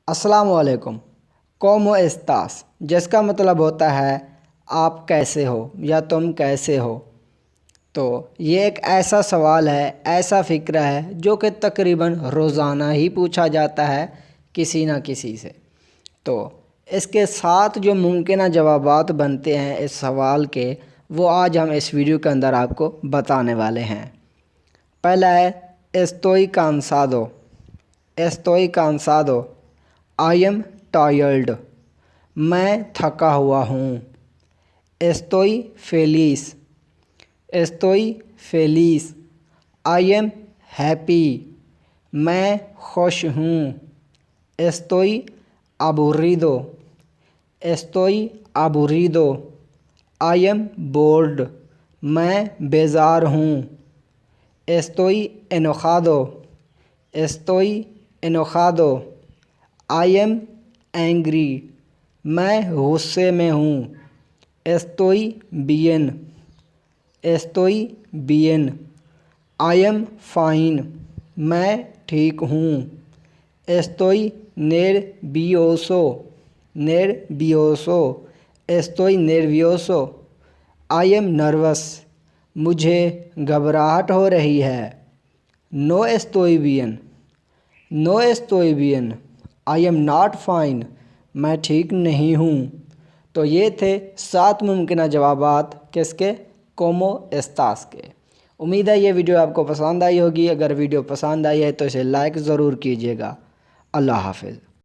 अस्सलामुअलैकुम। कौमो एस्तास, जिसका मतलब होता है आप कैसे हो या तुम कैसे हो। तो ये एक ऐसा सवाल है, ऐसा फ़िक्र है जो कि तकरीबन रोज़ाना ही पूछा जाता है किसी ना किसी से। तो इसके साथ जो मुमकिन जवाबात बनते हैं इस सवाल के, वो आज हम इस वीडियो के अंदर आपको बताने वाले हैं। पहला है एस्तोई कांसादो। एस्तोई कांसादो, आई एम टायर्ड, मैं थका हुआ हूँ। एस्तोई फेलिस। एस्तोई फेलिस, आई एम हैप्पी, मैं खुश हूँ। एस्तोई अबुरिदो। एस्तोई अबुरिदो, आई एम बोर्ड, मैं बेजार हूँ। एस्तोई एनोखादो। एस्तोई एनोखादो, आई एम एंग्री, मैं गुस्से में हूँ। एस्तोई बियन। एस्तोई बियन, आई एम फाइन, मैं ठीक हूँ। एस्तोई नेरवियोसो। नेरवियोसो, एस्तोई नेरवियोसो, आई एम नर्वस, मुझे घबराहट हो रही है। नो एस्तोई बियन। नो एस्तोई बियन, आई एम नॉट फाइन, मैं ठीक नहीं हूँ। तो ये थे 7 मुमकिन जवाबात किसके, कौमो एस्तास के। उम्मीद है ये वीडियो आपको पसंद आई होगी। अगर वीडियो पसंद आई है तो इसे लाइक ज़रूर कीजिएगा। अल्लाह हाफ़िज़।